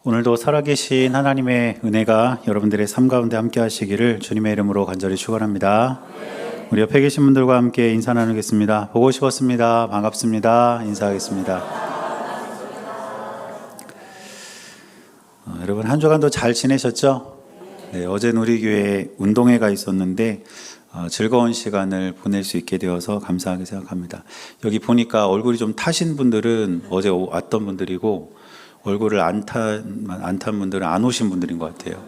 오늘도 살아계신 하나님의 은혜가 여러분들의 삶 가운데 함께 하시기를 주님의 이름으로 간절히 축원합니다. 우리 옆에 계신 분들과 함께 인사 나누겠습니다. 보고 싶었습니다. 반갑습니다. 인사하겠습니다. 여러분 한 주간도 잘 지내셨죠? 네, 어제는 우리 교회에 운동회가 있었는데 즐거운 시간을 보낼 수 있게 되어서 감사하게 생각합니다. 여기 보니까 얼굴이 좀 타신 분들은 어제 왔던 분들이고 얼굴을 안 탄 분들은 안 오신 분들인 것 같아요.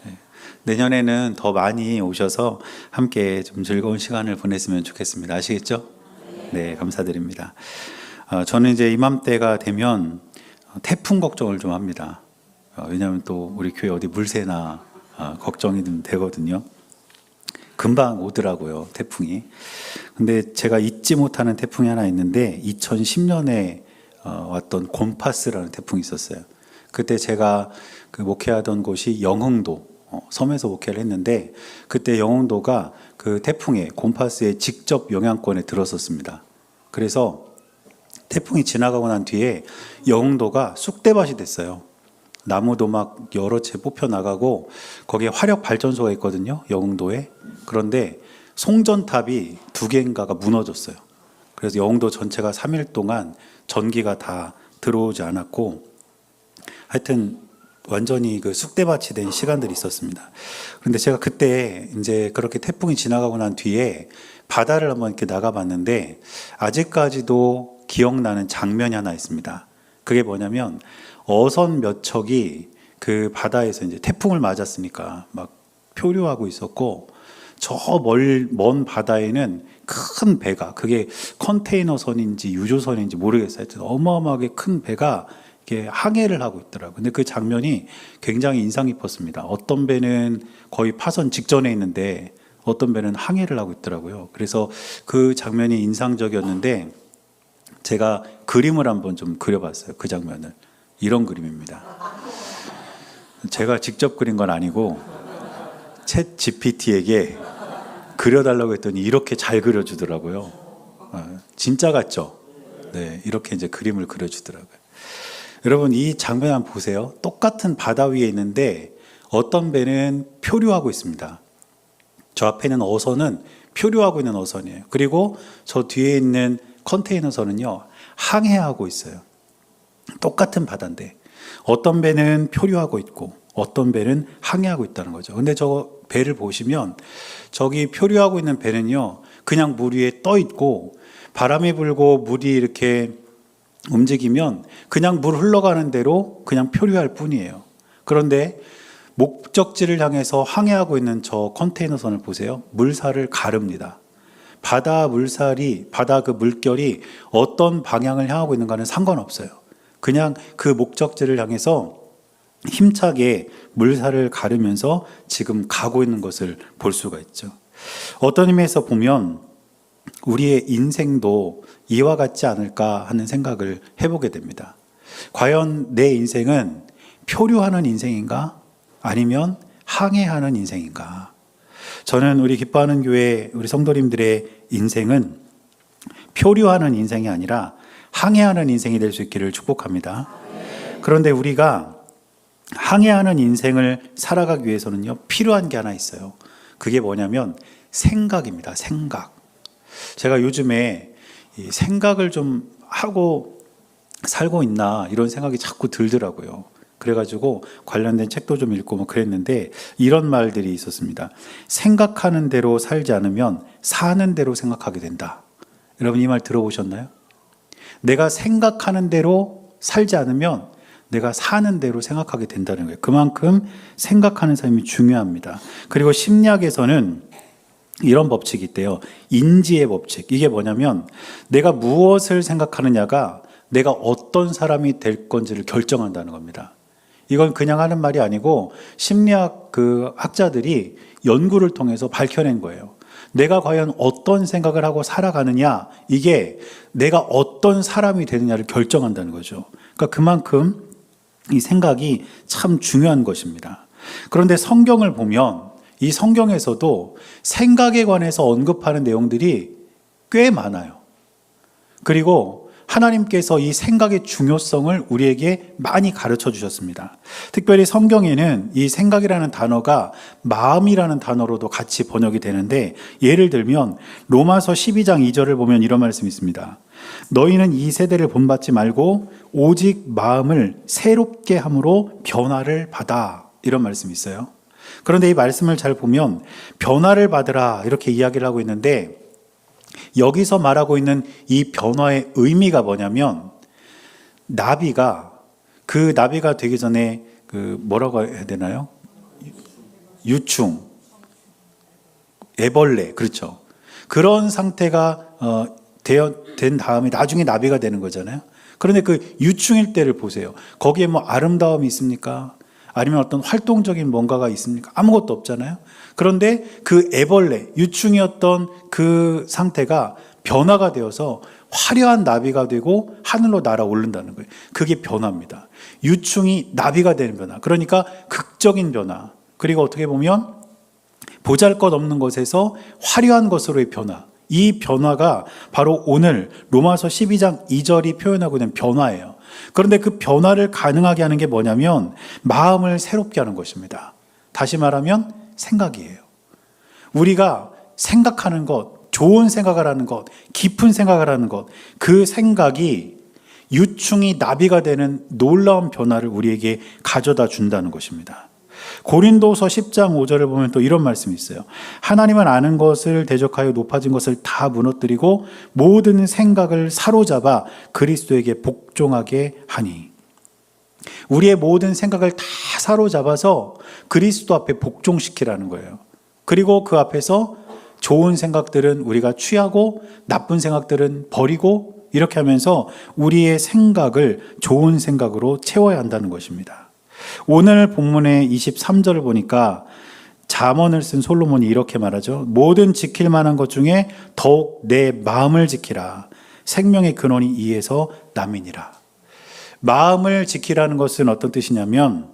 네. 내년에는 더 많이 오셔서 함께 좀 즐거운 시간을 보냈으면 좋겠습니다. 아시겠죠? 네, 감사드립니다. 저는 이제 이맘때가 되면 태풍 걱정을 좀 합니다. 왜냐하면 또 우리 교회 어디 물새나 걱정이 좀 되거든요. 금방 오더라고요, 태풍이. 근데 제가 잊지 못하는 태풍이 하나 있는데 2010년에 왔던 곰파스라는 태풍이 있었어요. 그때 제가 그 목회하던 곳이 영흥도 섬에서 목회를 했는데 그때 영흥도가 그 태풍에 곰파스의 직접 영향권에 들었었습니다. 그래서 태풍이 지나가고 난 뒤에 영흥도가 쑥대밭이 됐어요. 나무도 막 여러 채 뽑혀 나가고 거기에 화력 발전소가 있거든요, 영흥도에. 그런데 송전탑이 2개인가가 무너졌어요. 그래서 영흥도 전체가 3일 동안 전기가 다 들어오지 않았고, 하여튼 완전히 그 쑥대밭이 된 시간들이 있었습니다. 그런데 제가 그때 이제 그렇게 태풍이 지나가고 난 뒤에 바다를 한번 이렇게 나가봤는데 아직까지도 기억나는 장면이 하나 있습니다. 그게 뭐냐면 어선 몇 척이 그 바다에서 이제 태풍을 맞았으니까 막 표류하고 있었고, 저 먼 바다에는 큰 배가, 그게 컨테이너선인지 유조선인지 모르겠어요. 하여튼 어마어마하게 큰 배가 이렇게 항해를 하고 있더라고요. 근데 그 장면이 굉장히 인상 깊었습니다. 어떤 배는 거의 파선 직전에 있는데 어떤 배는 항해를 하고 있더라고요. 그래서 그 장면이 인상적이었는데 제가 그림을 한번 좀 그려봤어요. 그 장면을. 이런 그림입니다. 제가 직접 그린 건 아니고 챗 GPT에게 그려달라고 했더니 이렇게 잘 그려주더라고요. 진짜 같죠? 네, 이렇게 이제 그림을 그려주더라고요. 여러분 이 장면 한번 보세요. 똑같은 바다 위에 있는데 어떤 배는 표류하고 있습니다. 저 앞에 있는 어선은 표류하고 있는 어선이에요. 그리고 저 뒤에 있는 컨테이너선은요, 항해하고 있어요. 똑같은 바다인데 어떤 배는 표류하고 있고 어떤 배는 항해하고 있다는 거죠. 근데 저 배를 보시면 저기 표류하고 있는 배는요, 그냥 물 위에 떠 있고 바람이 불고 물이 이렇게 움직이면 그냥 물 흘러가는 대로 그냥 표류할 뿐이에요. 그런데 목적지를 향해서 항해하고 있는 저 컨테이너선을 보세요. 물살을 가릅니다. 바다 그 물결이 어떤 방향을 향하고 있는가는 상관없어요. 그냥 그 목적지를 향해서 힘차게 물살을 가르면서 지금 가고 있는 것을 볼 수가 있죠. 어떤 의미에서 보면 우리의 인생도 이와 같지 않을까 하는 생각을 해보게 됩니다. 과연 내 인생은 표류하는 인생인가? 아니면 항해하는 인생인가? 저는 우리 기뻐하는 교회 우리 성도님들의 인생은 표류하는 인생이 아니라 항해하는 인생이 될 수 있기를 축복합니다. 그런데 우리가 항해하는 인생을 살아가기 위해서는요, 필요한 게 하나 있어요. 그게 뭐냐면 생각입니다. 생각. 제가 요즘에 이 생각을 좀 하고 살고 있나 이런 생각이 자꾸 들더라고요. 그래가지고 관련된 책도 좀 읽고 뭐 그랬는데 이런 말들이 있었습니다. 생각하는 대로 살지 않으면 사는 대로 생각하게 된다. 여러분 이 말 들어보셨나요? 내가 생각하는 대로 살지 않으면 내가 사는 대로 생각하게 된다는 거예요. 그만큼 생각하는 삶이 중요합니다. 그리고 심리학에서는 이런 법칙이 있대요. 인지의 법칙. 이게 뭐냐면 내가 무엇을 생각하느냐가 내가 어떤 사람이 될 건지를 결정한다는 겁니다. 이건 그냥 하는 말이 아니고 심리학 그 학자들이 연구를 통해서 밝혀낸 거예요. 내가 과연 어떤 생각을 하고 살아가느냐, 이게 내가 어떤 사람이 되느냐를 결정한다는 거죠. 그러니까 그만큼 이 생각이 참 중요한 것입니다. 그런데 성경을 보면 이 성경에서도 생각에 관해서 언급하는 내용들이 꽤 많아요. 그리고 하나님께서 이 생각의 중요성을 우리에게 많이 가르쳐 주셨습니다. 특별히 성경에는 이 생각이라는 단어가 마음이라는 단어로도 같이 번역이 되는데, 예를 들면 로마서 12장 2절을 보면 이런 말씀이 있습니다. 너희는 이 세대를 본받지 말고 오직 마음을 새롭게 함으로 변화를 받아, 이런 말씀이 있어요. 그런데 이 말씀을 잘 보면 변화를 받으라 이렇게 이야기를 하고 있는데, 여기서 말하고 있는 이 변화의 의미가 뭐냐면, 나비가 되기 전에 뭐라고 해야 되나요? 유충, 애벌레, 그렇죠. 그런 상태가 된 다음에 나중에 나비가 되는 거잖아요. 그런데 그 유충일 때를 보세요. 거기에 뭐 아름다움이 있습니까? 아니면 어떤 활동적인 뭔가가 있습니까? 아무것도 없잖아요. 그런데 그 애벌레, 유충이었던 그 상태가 변화가 되어서 화려한 나비가 되고 하늘로 날아오른다는 거예요. 그게 변화입니다. 유충이 나비가 되는 변화. 그러니까 극적인 변화. 그리고 어떻게 보면 보잘것없는 것에서 화려한 것으로의 변화. 이 변화가 바로 오늘 로마서 12장 2절이 표현하고 있는 변화예요. 그런데 그 변화를 가능하게 하는 게 뭐냐면 마음을 새롭게 하는 것입니다. 다시 말하면 생각이에요. 우리가 생각하는 것, 좋은 생각을 하는 것, 깊은 생각을 하는 것, 그 생각이 유충이 나비가 되는 놀라운 변화를 우리에게 가져다 준다는 것입니다. 고린도서 10장 5절을 보면 또 이런 말씀이 있어요. 하나님은 아는 것을 대적하여 높아진 것을 다 무너뜨리고 모든 생각을 사로잡아 그리스도에게 복종하게 하니. 우리의 모든 생각을 다 사로잡아서 그리스도 앞에 복종시키라는 거예요. 그리고 그 앞에서 좋은 생각들은 우리가 취하고 나쁜 생각들은 버리고, 이렇게 하면서 우리의 생각을 좋은 생각으로 채워야 한다는 것입니다. 오늘 본문의 23절을 보니까 잠언을 쓴 솔로몬이 이렇게 말하죠. 모든 지킬 만한 것 중에 더욱 내 마음을 지키라. 생명의 근원이 이에서 남이니라. 마음을 지키라는 것은 어떤 뜻이냐면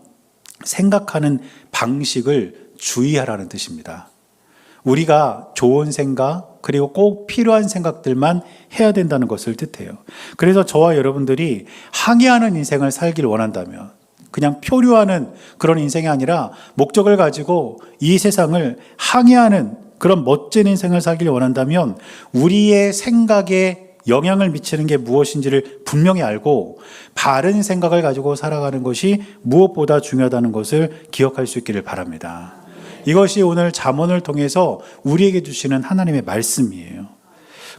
생각하는 방식을 주의하라는 뜻입니다. 우리가 좋은 생각, 그리고 꼭 필요한 생각들만 해야 된다는 것을 뜻해요. 그래서 저와 여러분들이 항해하는 인생을 살길 원한다면, 그냥 표류하는 그런 인생이 아니라 목적을 가지고 이 세상을 항해하는 그런 멋진 인생을 살길 원한다면, 우리의 생각에 영향을 미치는 게 무엇인지를 분명히 알고 바른 생각을 가지고 살아가는 것이 무엇보다 중요하다는 것을 기억할 수 있기를 바랍니다. 이것이 오늘 잠언을 통해서 우리에게 주시는 하나님의 말씀이에요.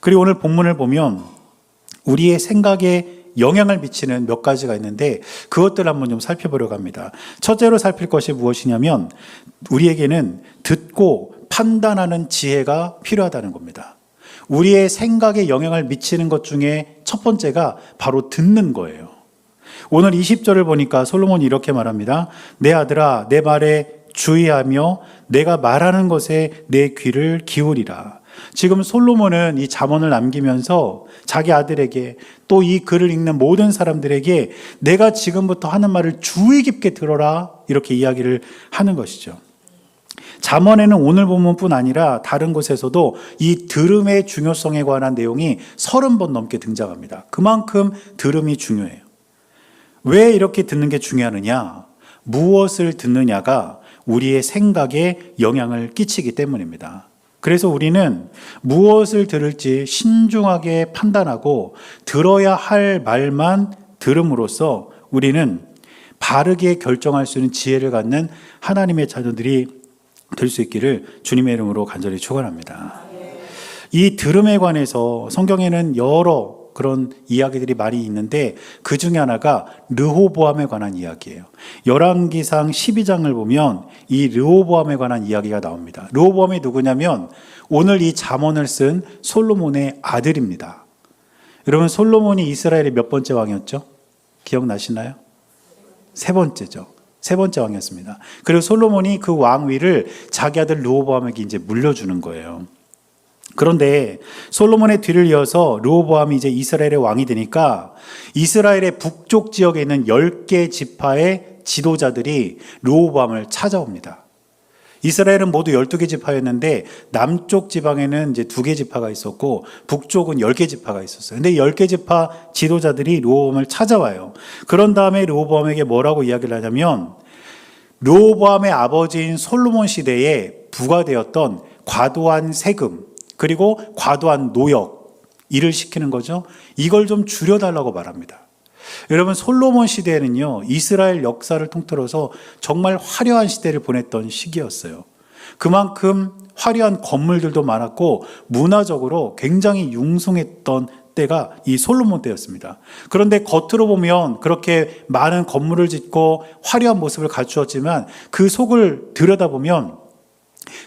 그리고 오늘 본문을 보면 우리의 생각에 영향을 미치는 몇 가지가 있는데 그것들을 한번 좀 살펴보려고 합니다. 첫째로 살필 것이 무엇이냐면 우리에게는 듣고 판단하는 지혜가 필요하다는 겁니다. 우리의 생각에 영향을 미치는 것 중에 첫 번째가 바로 듣는 거예요. 오늘 20절을 보니까 솔로몬이 이렇게 말합니다. 내 아들아, 내 말에 주의하며 내가 말하는 것에 내 귀를 기울이라. 지금 솔로몬은 이 잠언을 남기면서 자기 아들에게 또 이 글을 읽는 모든 사람들에게 내가 지금부터 하는 말을 주의 깊게 들어라, 이렇게 이야기를 하는 것이죠. 잠언에는 오늘 본문뿐 아니라 다른 곳에서도 이 들음의 중요성에 관한 내용이 30번 넘게 등장합니다. 그만큼 들음이 중요해요. 왜 이렇게 듣는 게 중요하느냐? 무엇을 듣느냐가 우리의 생각에 영향을 끼치기 때문입니다. 그래서 우리는 무엇을 들을지 신중하게 판단하고 들어야 할 말만 들음으로써 우리는 바르게 결정할 수 있는 지혜를 갖는 하나님의 자녀들이 될 수 있기를 주님의 이름으로 간절히 축원합니다. 이 들음에 관해서 성경에는 여러 그런 이야기들이 많이 있는데 그 중에 하나가 르호보암에 관한 이야기예요. 열왕기상 12장을 보면 이 르호보암에 관한 이야기가 나옵니다. 르호보암이 누구냐면 오늘 이 잠언을 쓴 솔로몬의 아들입니다. 여러분, 솔로몬이 이스라엘의 몇 번째 왕이었죠? 기억나시나요? 세 번째죠. 세 번째 왕이었습니다. 그리고 솔로몬이 그 왕위를 자기 아들 르호보암에게 이제 물려주는 거예요. 그런데 솔로몬의 뒤를 이어서 르호보암이 이제 이스라엘의 왕이 되니까 이스라엘의 북쪽 지역에 있는 10개 지파의 지도자들이 르호보암을 찾아옵니다. 이스라엘은 모두 12개 지파였는데 남쪽 지방에는 이제 2개 지파가 있었고 북쪽은 10개 지파가 있었어요. 근데 10개 지파 지도자들이 르호보암을 찾아와요. 그런 다음에 르호보암에게 뭐라고 이야기를 하냐면 르호보암의 아버지인 솔로몬 시대에 부과되었던 과도한 세금 그리고 과도한 노역 일을 시키는 거죠. 이걸 좀 줄여달라고 말합니다. 여러분 솔로몬 시대에는요 이스라엘 역사를 통틀어서 정말 화려한 시대를 보냈던 시기였어요. 그만큼 화려한 건물들도 많았고 문화적으로 굉장히 융성했던 때가 이 솔로몬 때였습니다. 그런데 겉으로 보면 그렇게 많은 건물을 짓고 화려한 모습을 갖추었지만 그 속을 들여다보면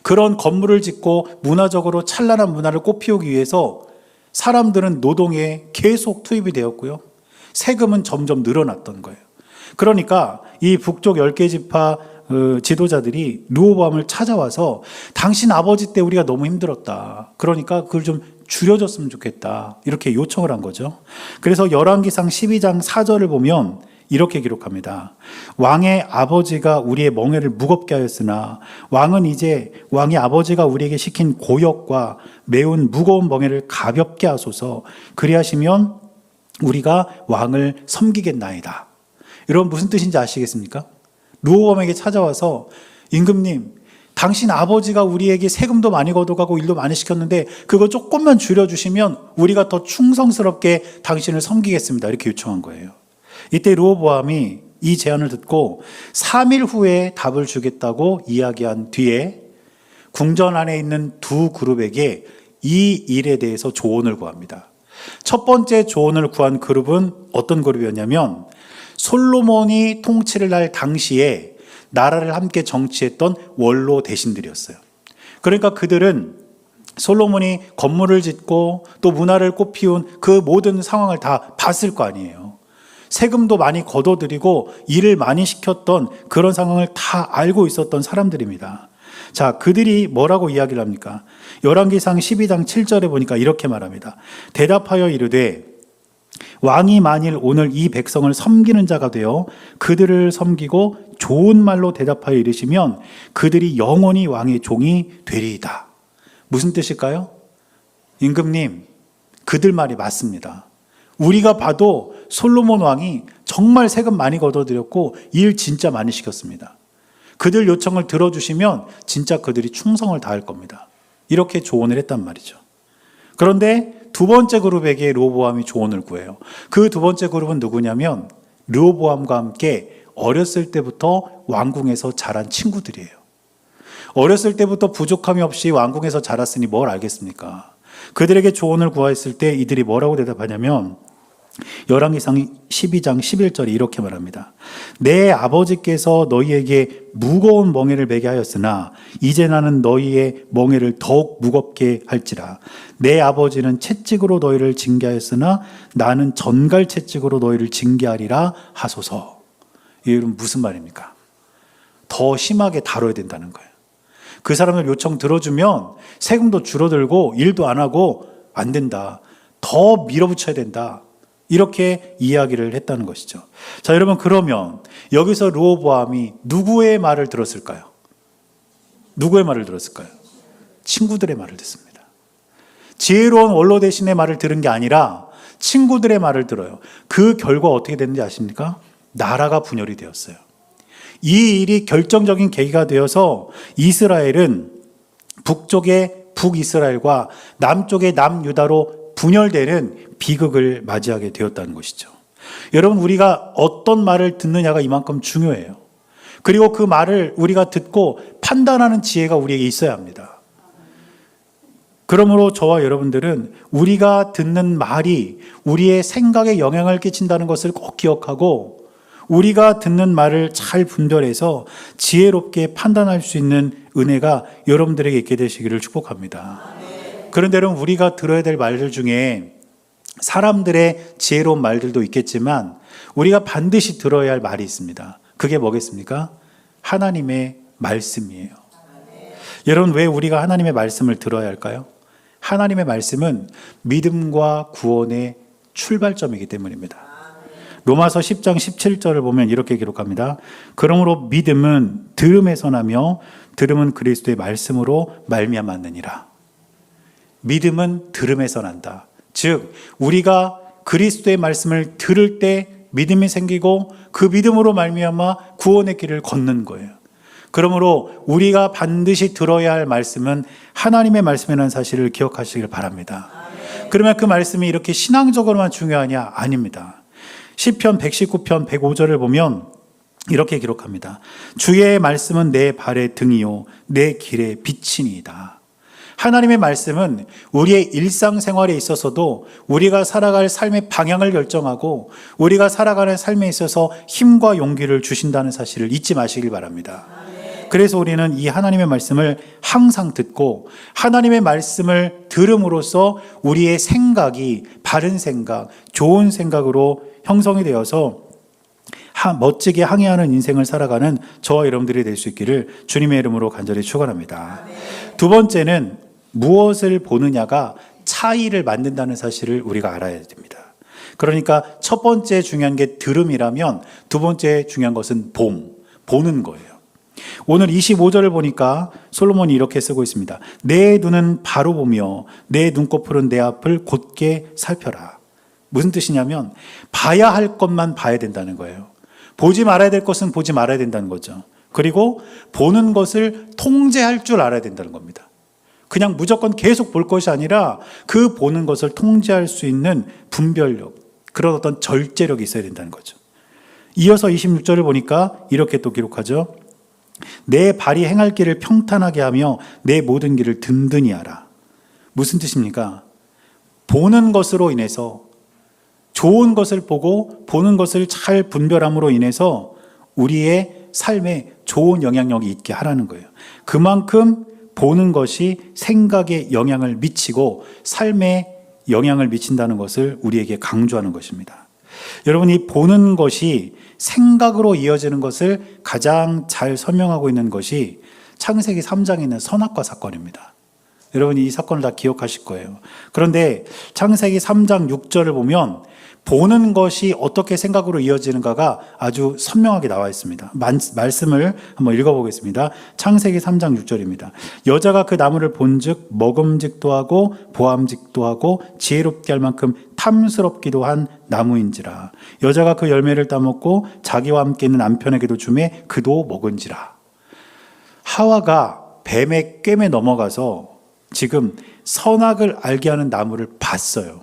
그런 건물을 짓고 문화적으로 찬란한 문화를 꽃피우기 위해서 사람들은 노동에 계속 투입이 되었고요. 세금은 점점 늘어났던 거예요. 그러니까 이 북쪽 10개 지파 지도자들이 르호보암을 찾아와서 당신 아버지 때 우리가 너무 힘들었다. 그러니까 그걸 좀 줄여줬으면 좋겠다. 이렇게 요청을 한 거죠. 그래서 열왕기상 12장 4절을 보면 이렇게 기록합니다. 왕의 아버지가 우리의 멍에를 무겁게 하였으나 왕의 아버지가 우리에게 시킨 고역과 매운 무거운 멍에를 가볍게 하소서. 그리하시면 우리가 왕을 섬기겠나이다. 여러분 무슨 뜻인지 아시겠습니까? 르호보암에게 찾아와서 임금님, 당신 아버지가 우리에게 세금도 많이 걷어가고 일도 많이 시켰는데 그거 조금만 줄여주시면 우리가 더 충성스럽게 당신을 섬기겠습니다. 이렇게 요청한 거예요. 이때 르호보암이 이 제안을 듣고 3일 후에 답을 주겠다고 이야기한 뒤에 궁전 안에 있는 두 그룹에게 이 일에 대해서 조언을 구합니다. 첫 번째 조언을 구한 그룹은 어떤 그룹이었냐면 솔로몬이 통치를 할 당시에 나라를 함께 정치했던 원로 대신들이었어요. 그러니까 그들은 솔로몬이 건물을 짓고 또 문화를 꽃피운 그 모든 상황을 다 봤을 거 아니에요. 세금도 많이 걷어들이고 일을 많이 시켰던 그런 상황을 다 알고 있었던 사람들입니다. 자, 그들이 뭐라고 이야기를 합니까? 열왕기상 12장 7절에 보니까 이렇게 말합니다. 대답하여 이르되 왕이 만일 오늘 이 백성을 섬기는 자가 되어 그들을 섬기고 좋은 말로 대답하여 이르시면 그들이 영원히 왕의 종이 되리이다. 무슨 뜻일까요? 임금님, 그들 말이 맞습니다. 우리가 봐도 솔로몬 왕이 정말 세금 많이 걷어들였고 일 진짜 많이 시켰습니다. 그들 요청을 들어주시면 진짜 그들이 충성을 다할 겁니다. 이렇게 조언을 했단 말이죠. 그런데 두 번째 그룹에게 르호보암이 조언을 구해요. 그 두 번째 그룹은 누구냐면 르호보암과 함께 어렸을 때부터 왕궁에서 자란 친구들이에요. 어렸을 때부터 부족함이 없이 왕궁에서 자랐으니 뭘 알겠습니까? 그들에게 조언을 구하였을 때 이들이 뭐라고 대답하냐면 열왕기상 12장 11절에 이렇게 말합니다. 내 아버지께서 너희에게 무거운 멍에를 매게 하였으나 이제 나는 너희의 멍에를 더욱 무겁게 할지라. 내 아버지는 채찍으로 너희를 징계하였으나 나는 전갈 채찍으로 너희를 징계하리라 하소서. 이건 무슨 말입니까? 더 심하게 다뤄야 된다는 거예요. 그 사람들 요청 들어주면 세금도 줄어들고 일도 안 하고 안 된다. 더 밀어붙여야 된다. 이렇게 이야기를 했다는 것이죠. 자, 여러분, 그러면 여기서 르호보암이 누구의 말을 들었을까요? 누구의 말을 들었을까요? 친구들의 말을 듣습니다. 지혜로운 원로 대신의 말을 들은 게 아니라 친구들의 말을 들어요. 그 결과 어떻게 됐는지 아십니까? 나라가 분열이 되었어요. 이 일이 결정적인 계기가 되어서 이스라엘은 북쪽의 북이스라엘과 남쪽의 남유다로 분열되는 비극을 맞이하게 되었다는 것이죠. 여러분, 우리가 어떤 말을 듣느냐가 이만큼 중요해요. 그리고 그 말을 우리가 듣고 판단하는 지혜가 우리에게 있어야 합니다. 그러므로 저와 여러분들은 우리가 듣는 말이 우리의 생각에 영향을 끼친다는 것을 꼭 기억하고 우리가 듣는 말을 잘 분별해서 지혜롭게 판단할 수 있는 은혜가 여러분들에게 있게 되시기를 축복합니다. 그런데 여러분, 우리가 들어야 될 말들 중에 사람들의 지혜로운 말들도 있겠지만 우리가 반드시 들어야 할 말이 있습니다. 그게 뭐겠습니까? 하나님의 말씀이에요. 여러분, 왜 우리가 하나님의 말씀을 들어야 할까요? 하나님의 말씀은 믿음과 구원의 출발점이기 때문입니다. 로마서 10장 17절을 보면 이렇게 기록합니다. 그러므로 믿음은 들음에서 나며 들음은 그리스도의 말씀으로 말미암았느니라. 믿음은 들음에서 난다. 즉 우리가 그리스도의 말씀을 들을 때 믿음이 생기고 그 믿음으로 말미암아 구원의 길을 걷는 거예요. 그러므로 우리가 반드시 들어야 할 말씀은 하나님의 말씀이라는 사실을 기억하시길 바랍니다. 그러면 그 말씀이 이렇게 신앙적으로만 중요하냐? 아닙니다. 시편 119편 105절을 보면 이렇게 기록합니다. 주의 말씀은 내 발의 등이요 내 길의 빛이니이다. 하나님의 말씀은 우리의 일상생활에 있어서도 우리가 살아갈 삶의 방향을 결정하고 우리가 살아가는 삶에 있어서 힘과 용기를 주신다는 사실을 잊지 마시길 바랍니다. 그래서 우리는 이 하나님의 말씀을 항상 듣고 하나님의 말씀을 들음으로써 우리의 생각이 바른 생각, 좋은 생각으로 형성이 되어서 멋지게 항해하는 인생을 살아가는 저와 여러분들이 될 수 있기를 주님의 이름으로 간절히 축원합니다. 두 번째는 무엇을 보느냐가 차이를 만든다는 사실을 우리가 알아야 됩니다. 그러니까 첫 번째 중요한 게 들음이라면 두 번째 중요한 것은 보는 거예요. 오늘 25절을 보니까 솔로몬이 이렇게 쓰고 있습니다. 내 눈은 바로 보며 내 눈꺼풀은 내 앞을 곧게 살펴라. 무슨 뜻이냐면 봐야 할 것만 봐야 된다는 거예요. 보지 말아야 될 것은 보지 말아야 된다는 거죠. 그리고 보는 것을 통제할 줄 알아야 된다는 겁니다. 그냥 무조건 계속 볼 것이 아니라 그 보는 것을 통제할 수 있는 분별력, 그런 어떤 절제력이 있어야 된다는 거죠. 이어서 26절을 보니까 이렇게 또 기록하죠. 내 발이 행할 길을 평탄하게 하며 내 모든 길을 든든히 하라. 무슨 뜻입니까? 보는 것으로 인해서 좋은 것을 보고 보는 것을 잘 분별함으로 인해서 우리의 삶에 좋은 영향력이 있게 하라는 거예요. 그만큼 보는 것이 생각에 영향을 미치고 삶에 영향을 미친다는 것을 우리에게 강조하는 것입니다. 여러분, 이 보는 것이 생각으로 이어지는 것을 가장 잘 설명하고 있는 것이 창세기 3장에 있는 선악과 사건입니다. 여러분이 이 사건을 다 기억하실 거예요. 그런데 창세기 3장 6절을 보면 보는 것이 어떻게 생각으로 이어지는가가 아주 선명하게 나와 있습니다. 말씀을 한번 읽어보겠습니다. 창세기 3장 6절입니다. 여자가 그 나무를 본즉 먹음직도 하고 보암직도 하고 지혜롭게 할 만큼 탐스럽기도 한 나무인지라. 여자가 그 열매를 따먹고 자기와 함께 있는 남편에게도 주매 그도 먹은지라. 하와가 뱀의 꿰매 넘어가서 지금 선악을 알게 하는 나무를 봤어요.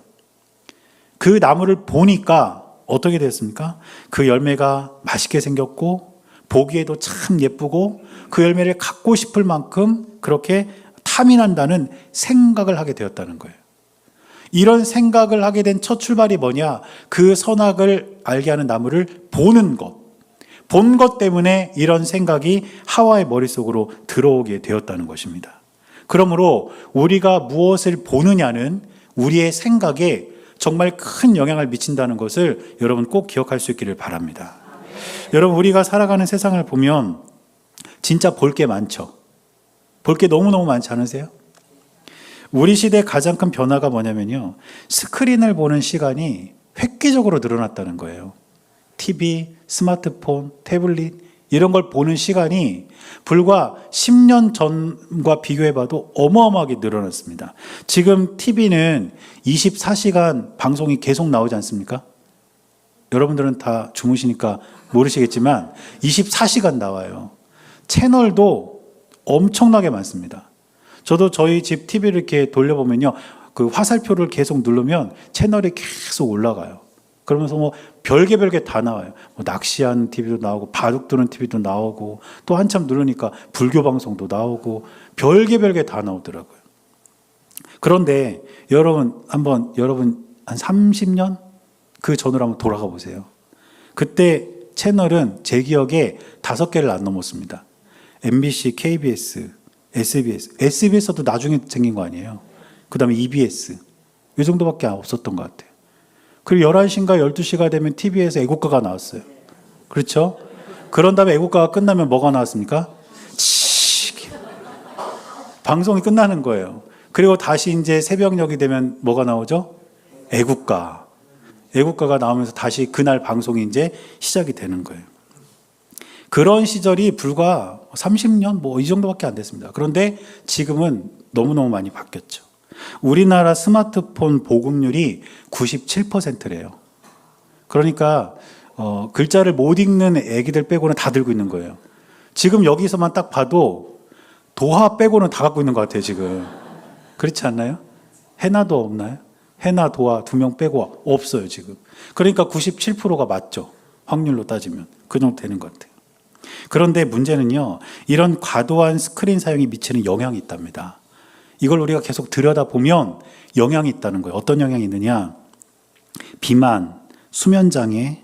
그 나무를 보니까 어떻게 됐습니까? 그 열매가 맛있게 생겼고 보기에도 참 예쁘고 그 열매를 갖고 싶을 만큼 그렇게 탐이 난다는 생각을 하게 되었다는 거예요. 이런 생각을 하게 된 첫 출발이 뭐냐? 그 선악을 알게 하는 나무를 보는 것. 본 것 때문에 이런 생각이 하와의 머릿속으로 들어오게 되었다는 것입니다. 그러므로 우리가 무엇을 보느냐는 우리의 생각에 정말 큰 영향을 미친다는 것을 여러분 꼭 기억할 수 있기를 바랍니다. 여러분, 우리가 살아가는 세상을 보면 진짜 볼 게 많죠. 볼 게 너무너무 많지 않으세요? 우리 시대의 가장 큰 변화가 뭐냐면요, 스크린을 보는 시간이 획기적으로 늘어났다는 거예요. TV, 스마트폰, 태블릿 이런 걸 보는 시간이 불과 10년 전과 비교해봐도 어마어마하게 늘어났습니다. 지금 TV는 24시간 방송이 계속 나오지 않습니까? 여러분들은 다 주무시니까 모르시겠지만 24시간 나와요. 채널도 엄청나게 많습니다. 저도 저희 집 TV를 이렇게 돌려보면요, 그 화살표를 계속 누르면 채널이 계속 올라가요. 그러면서 뭐 별게 다 나와요. 뭐 낚시하는 TV도 나오고 바둑 두는 TV도 나오고 또 한참 누르니까 불교 방송도 나오고 별게 다 나오더라고요. 그런데 여러분 한 30년 그 전으로 한번 돌아가 보세요. 그때 채널은 제 기억에 5개를 안 넘었습니다. MBC, KBS, SBS. SBS도 나중에 생긴 거 아니에요. 그 다음에 EBS. 이 정도밖에 없었던 것 같아요. 그리고 11시인가 12시가 되면 TV에서 애국가가 나왔어요. 그렇죠? 그런 다음에 애국가가 끝나면 뭐가 나왔습니까? 방송이 끝나는 거예요. 그리고 다시 이제 새벽녘이 되면 뭐가 나오죠? 애국가. 애국가가 나오면서 다시 그날 방송이 이제 시작이 되는 거예요. 그런 시절이 불과 30년 뭐 이 정도밖에 안 됐습니다. 그런데 지금은 너무너무 많이 바뀌었죠. 우리나라 스마트폰 보급률이 97%래요. 그러니까 글자를 못 읽는 애기들 빼고는 다 들고 있는 거예요. 지금 여기서만 딱 봐도 도하 빼고는 다 갖고 있는 것 같아요, 지금. 그렇지 않나요? 해나도 없나요? 해나, 도하 2명 빼고 없어요, 지금. 그러니까 97%가 맞죠. 확률로 따지면. 그 정도 되는 것 같아요. 그런데 문제는요, 이런 과도한 스크린 사용이 미치는 영향이 있답니다. 이걸 우리가 계속 들여다보면 영향이 있다는 거예요. 어떤 영향이 있느냐? 비만, 수면장애,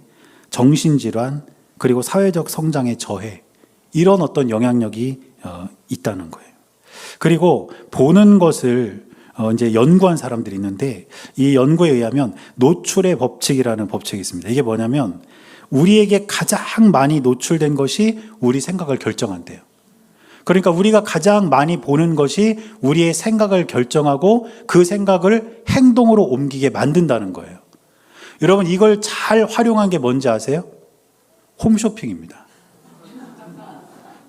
정신질환, 그리고 사회적 성장의 저해, 이런 어떤 영향력이 있다는 거예요. 그리고 보는 것을 이제 연구한 사람들이 있는데, 이 연구에 의하면 노출의 법칙이라는 법칙이 있습니다. 이게 뭐냐면 우리에게 가장 많이 노출된 것이 우리 생각을 결정한대요. 그러니까 우리가 가장 많이 보는 것이 우리의 생각을 결정하고 그 생각을 행동으로 옮기게 만든다는 거예요. 여러분, 이걸 잘 활용한 게 뭔지 아세요? 홈쇼핑입니다.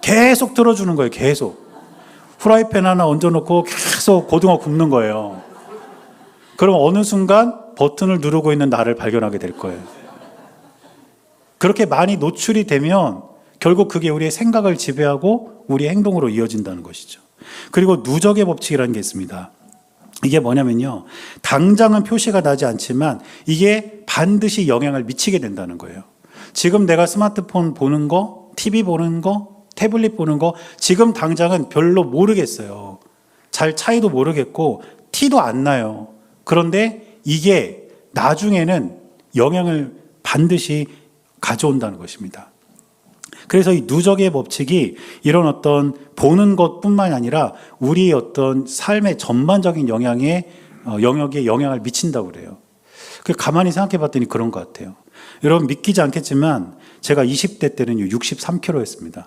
계속 들어주는 거예요. 계속. 프라이팬 하나 얹어놓고 계속 고등어 굽는 거예요. 그럼 어느 순간 버튼을 누르고 있는 나를 발견하게 될 거예요. 그렇게 많이 노출이 되면 결국 그게 우리의 생각을 지배하고 우리의 행동으로 이어진다는 것이죠. 그리고 누적의 법칙이라는 게 있습니다. 이게 뭐냐면요, 당장은 표시가 나지 않지만 이게 반드시 영향을 미치게 된다는 거예요. 지금 내가 스마트폰 보는 거, TV 보는 거, 태블릿 보는 거 지금 당장은 별로 모르겠어요. 잘 차이도 모르겠고 티도 안 나요. 그런데 이게 나중에는 영향을 반드시 가져온다는 것입니다. 그래서 이 누적의 법칙이 이런 어떤 보는 것뿐만이 아니라 우리의 어떤 삶의 전반적인 영역에 영향을 미친다고 그래요. 가만히 생각해 봤더니 그런 것 같아요. 여러분 믿기지 않겠지만 제가 20대 때는요 63kg였습니다.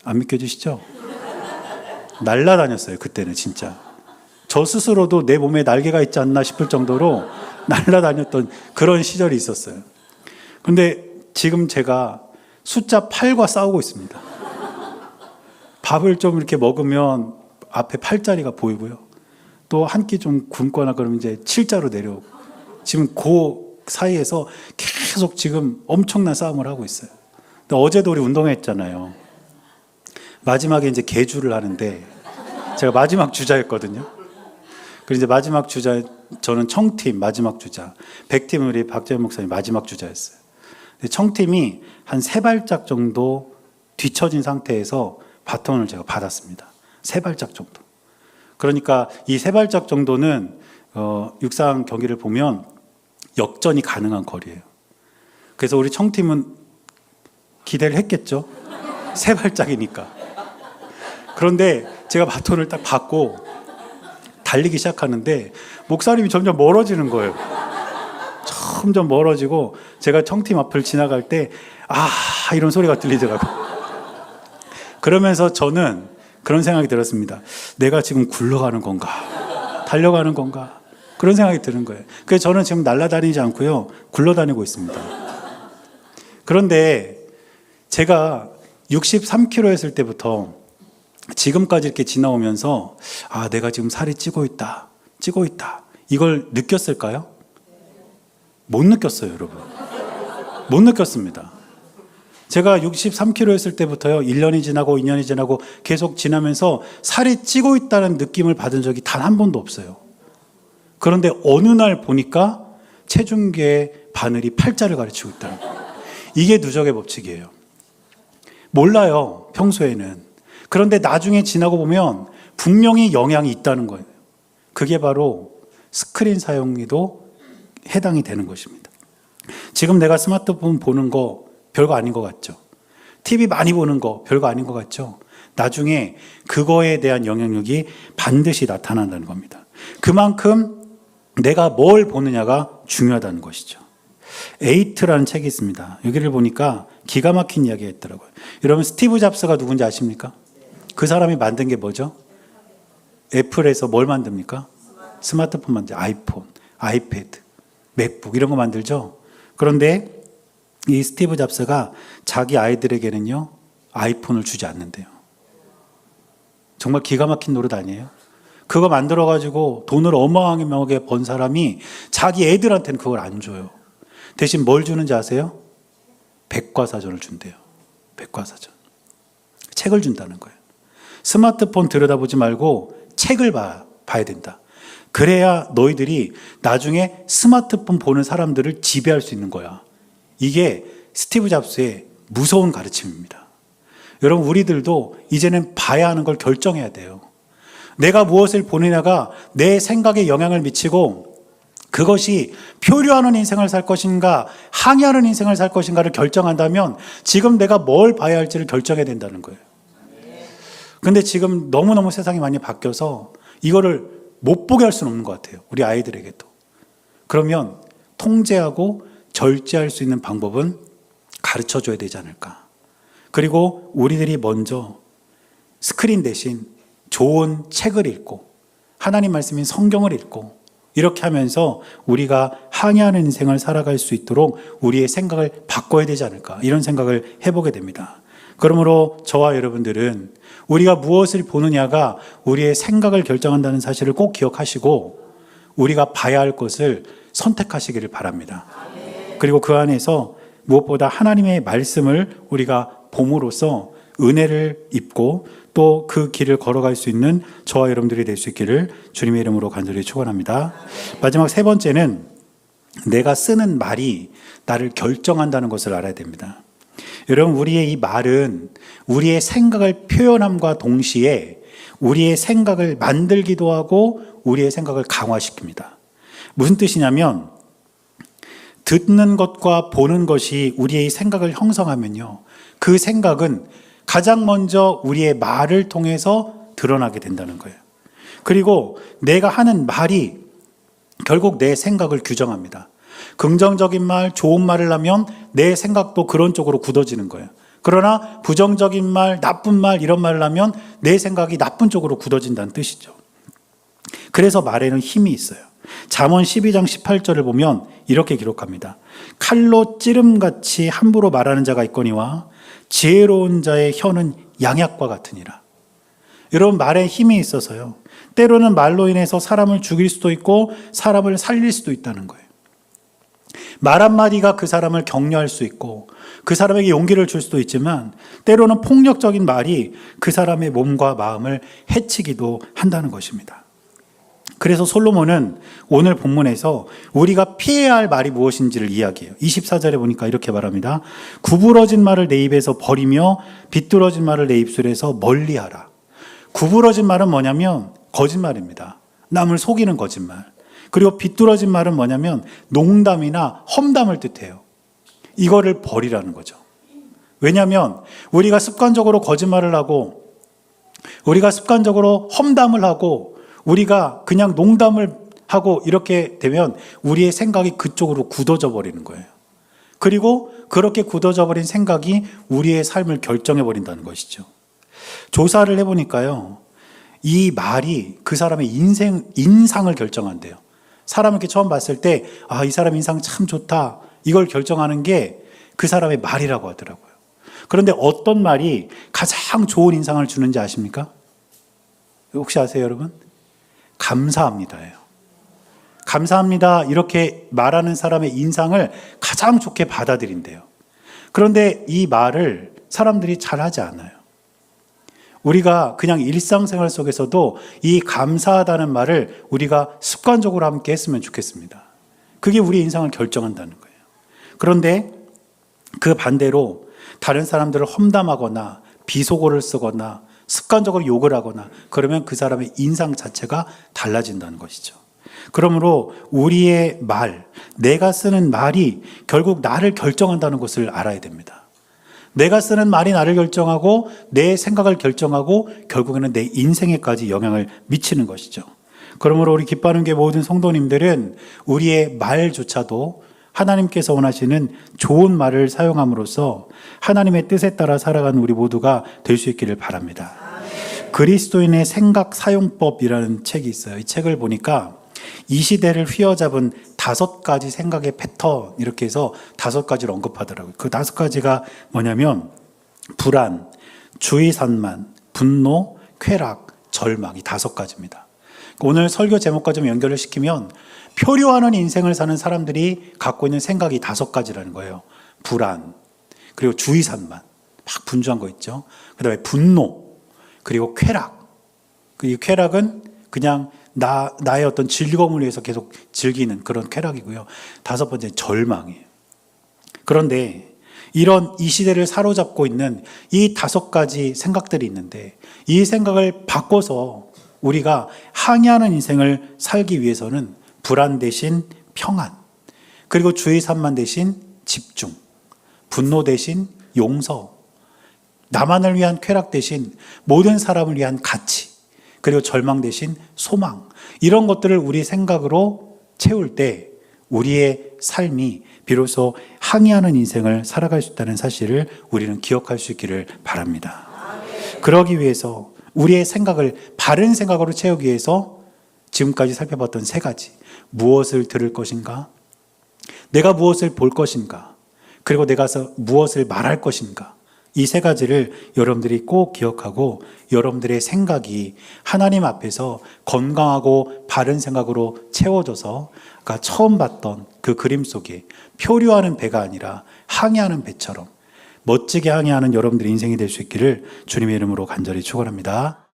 안 믿겨지시죠? 날라다녔어요. 그때는 진짜. 저 스스로도 내 몸에 날개가 있지 않나 싶을 정도로 날라다녔던 그런 시절이 있었어요. 근데 지금 제가 숫자 8과 싸우고 있습니다. 밥을 좀 이렇게 먹으면 앞에 8자리가 보이고요. 또 한 끼 좀 굶거나 그러면 이제 7자로 내려오고. 지금 그 사이에서 계속 지금 엄청난 싸움을 하고 있어요. 근데 어제도 우리 운동했잖아요. 마지막에 이제 개주를 하는데 제가 마지막 주자였거든요. 그리고 이제 마지막 주자, 저는 청팀 마지막 주자, 백팀 우리 박재현 목사님 마지막 주자였어요. 근데 청팀이 한 3발짝 정도 뒤처진 상태에서 바톤을 제가 받았습니다. 3발짝 정도. 그러니까 이 3발짝 정도는 육상 경기를 보면 역전이 가능한 거리예요. 그래서 우리 청팀은 기대를 했겠죠. 3발짝이니까. 그런데 제가 바톤을 딱 받고 달리기 시작하는데 목사님이 점점 멀어지는 거예요. 점점 멀어지고 제가 청팀 앞을 지나갈 때 이런 소리가 들리더라고요. 그러면서 저는 그런 생각이 들었습니다. 내가 지금 굴러가는 건가? 달려가는 건가? 그런 생각이 드는 거예요. 그래서 저는 지금 날아다니지 않고요. 굴러다니고 있습니다. 그런데 제가 63kg였을 때부터 지금까지 이렇게 지나오면서 내가 지금 살이 찌고 있다. 이걸 느꼈을까요? 못 느꼈어요, 여러분. 못 느꼈습니다. 제가 63kg였을 때부터요, 1년이 지나고 2년이 지나고 계속 지나면서 살이 찌고 있다는 느낌을 받은 적이 단 한 번도 없어요. 그런데 어느 날 보니까 체중계의 바늘이 팔자를 가르치고 있다는 거예요. 이게 누적의 법칙이에요. 몰라요, 평소에는. 그런데 나중에 지나고 보면 분명히 영향이 있다는 거예요. 그게 바로 스크린 사용에도 해당이 되는 것입니다. 지금 내가 스마트폰 보는 거 별거 아닌 것 같죠? TV 많이 보는 거 별거 아닌 것 같죠? 나중에 그거에 대한 영향력이 반드시 나타난다는 겁니다. 그만큼 내가 뭘 보느냐가 중요하다는 것이죠. 에이트라는 책이 있습니다. 여기를 보니까 기가 막힌 이야기가 있더라고요. 여러분 스티브 잡스가 누군지 아십니까? 그 사람이 만든 게 뭐죠? 애플에서 뭘 만듭니까? 스마트폰 만들, 아이폰, 아이패드, 맥북 이런 거 만들죠. 그런데 이 스티브 잡스가 자기 아이들에게는요, 아이폰을 주지 않는데요. 정말 기가 막힌 노릇 아니에요? 그거 만들어가지고 돈을 어마어마하게 번 사람이 자기 애들한테는 그걸 안 줘요. 대신 뭘 주는지 아세요? 백과사전을 준대요. 백과사전. 책을 준다는 거예요. 스마트폰 들여다보지 말고 책을 봐야 된다. 그래야 너희들이 나중에 스마트폰 보는 사람들을 지배할 수 있는 거야. 이게 스티브 잡스의 무서운 가르침입니다. 여러분, 우리들도 이제는 봐야 하는 걸 결정해야 돼요. 내가 무엇을 보느냐가 내 생각에 영향을 미치고 그것이 표류하는 인생을 살 것인가 항의하는 인생을 살 것인가를 결정한다면 지금 내가 뭘 봐야 할지를 결정해야 된다는 거예요. 근데 지금 너무너무 세상이 많이 바뀌어서 이거를 못 보게 할 수는 없는 것 같아요. 우리 아이들에게도. 그러면 통제하고 절제할 수 있는 방법은 가르쳐줘야 되지 않을까. 그리고 우리들이 먼저 스크린 대신 좋은 책을 읽고 하나님 말씀인 성경을 읽고 이렇게 하면서 우리가 항해하는 인생을 살아갈 수 있도록 우리의 생각을 바꿔야 되지 않을까, 이런 생각을 해보게 됩니다. 그러므로 저와 여러분들은 우리가 무엇을 보느냐가 우리의 생각을 결정한다는 사실을 꼭 기억하시고 우리가 봐야 할 것을 선택하시기를 바랍니다. 그리고 그 안에서 무엇보다 하나님의 말씀을 우리가 봄으로써 은혜를 입고 또 그 길을 걸어갈 수 있는 저와 여러분들이 될 수 있기를 주님의 이름으로 간절히 축원합니다. 마지막 세 번째는 내가 쓰는 말이 나를 결정한다는 것을 알아야 됩니다. 여러분, 우리의 이 말은 우리의 생각을 표현함과 동시에 우리의 생각을 만들기도 하고 우리의 생각을 강화시킵니다. 무슨 뜻이냐면 듣는 것과 보는 것이 우리의 생각을 형성하면요, 그 생각은 가장 먼저 우리의 말을 통해서 드러나게 된다는 거예요. 그리고 내가 하는 말이 결국 내 생각을 규정합니다. 긍정적인 말, 좋은 말을 하면 내 생각도 그런 쪽으로 굳어지는 거예요. 그러나 부정적인 말, 나쁜 말 이런 말을 하면 내 생각이 나쁜 쪽으로 굳어진다는 뜻이죠. 그래서 말에는 힘이 있어요. 잠언 12장 18절을 보면 이렇게 기록합니다. 칼로 찌름같이 함부로 말하는 자가 있거니와 지혜로운 자의 혀는 양약과 같으니라. 여러분, 말에 힘이 있어서요, 때로는 말로 인해서 사람을 죽일 수도 있고 사람을 살릴 수도 있다는 거예요. 말 한마디가 그 사람을 격려할 수 있고 그 사람에게 용기를 줄 수도 있지만 때로는 폭력적인 말이 그 사람의 몸과 마음을 해치기도 한다는 것입니다. 그래서 솔로몬은 오늘 본문에서 우리가 피해야 할 말이 무엇인지를 이야기해요. 24절에 보니까 이렇게 말합니다. 구부러진 말을 내 입에서 버리며 비뚤어진 말을 내 입술에서 멀리하라. 구부러진 말은 뭐냐면 거짓말입니다. 남을 속이는 거짓말. 그리고 비뚤어진 말은 뭐냐면 농담이나 험담을 뜻해요. 이거를 버리라는 거죠. 왜냐하면 우리가 습관적으로 거짓말을 하고 우리가 습관적으로 험담을 하고 우리가 그냥 농담을 하고 이렇게 되면 우리의 생각이 그쪽으로 굳어져 버리는 거예요. 그리고 그렇게 굳어져 버린 생각이 우리의 삶을 결정해 버린다는 것이죠. 조사를 해보니까요, 이 말이 그 사람의 인상을 결정한대요. 사람을 이렇게 처음 봤을 때, 아, 이 사람 인상 참 좋다, 이걸 결정하는 게 그 사람의 말이라고 하더라고요. 그런데 어떤 말이 가장 좋은 인상을 주는지 아십니까? 혹시 아세요, 여러분? 감사합니다예요. 감사합니다, 이렇게 말하는 사람의 인상을 가장 좋게 받아들인대요. 그런데 이 말을 사람들이 잘 하지 않아요. 우리가 그냥 일상생활 속에서도 이 감사하다는 말을 우리가 습관적으로 함께 했으면 좋겠습니다. 그게 우리 인상을 결정한다는 거예요. 그런데 그 반대로 다른 사람들을 험담하거나 비속어를 쓰거나 습관적으로 욕을 하거나 그러면 그 사람의 인상 자체가 달라진다는 것이죠. 그러므로 우리의 말, 내가 쓰는 말이 결국 나를 결정한다는 것을 알아야 됩니다. 내가 쓰는 말이 나를 결정하고 내 생각을 결정하고 결국에는 내 인생에까지 영향을 미치는 것이죠. 그러므로 우리 기뻐하는 게 모든 성도님들은 우리의 말조차도 하나님께서 원하시는 좋은 말을 사용함으로써 하나님의 뜻에 따라 살아가는 우리 모두가 될 수 있기를 바랍니다. 그리스도인의 생각 사용법이라는 책이 있어요. 이 책을 보니까 이 시대를 휘어잡은 5가지 생각의 패턴 이렇게 해서 5가지를 언급하더라고요. 그 5가지가 뭐냐면 불안, 주의산만, 분노, 쾌락, 절망 이 5가지입니다. 오늘 설교 제목과 좀 연결을 시키면 표류하는 인생을 사는 사람들이 갖고 있는 생각이 5가지라는 거예요. 불안, 그리고 주의산만, 막 분주한 거 있죠. 그 다음에 분노, 그리고 쾌락. 이 쾌락은 그냥 나의 어떤 즐거움을 위해서 계속 즐기는 그런 쾌락이고요. 5번째 절망이에요. 그런데 이런 이 시대를 사로잡고 있는 이 5가지 생각들이 있는데 이 생각을 바꿔서 우리가 항해하는 인생을 살기 위해서는 불안 대신 평안, 그리고 주의산만 대신 집중, 분노 대신 용서, 나만을 위한 쾌락 대신 모든 사람을 위한 가치, 그리고 절망 대신 소망, 이런 것들을 우리 생각으로 채울 때 우리의 삶이 비로소 항해하는 인생을 살아갈 수 있다는 사실을 우리는 기억할 수 있기를 바랍니다. 그러기 위해서 우리의 생각을 바른 생각으로 채우기 위해서 지금까지 살펴봤던 3가지, 무엇을 들을 것인가, 내가 무엇을 볼 것인가, 그리고 내가 무엇을 말할 것인가, 이 3가지를 여러분들이 꼭 기억하고 여러분들의 생각이 하나님 앞에서 건강하고 바른 생각으로 채워져서 아까 처음 봤던 그 그림 속에 표류하는 배가 아니라 항해하는 배처럼 멋지게 항해하는 여러분들의 인생이 될 수 있기를 주님의 이름으로 간절히 축원합니다.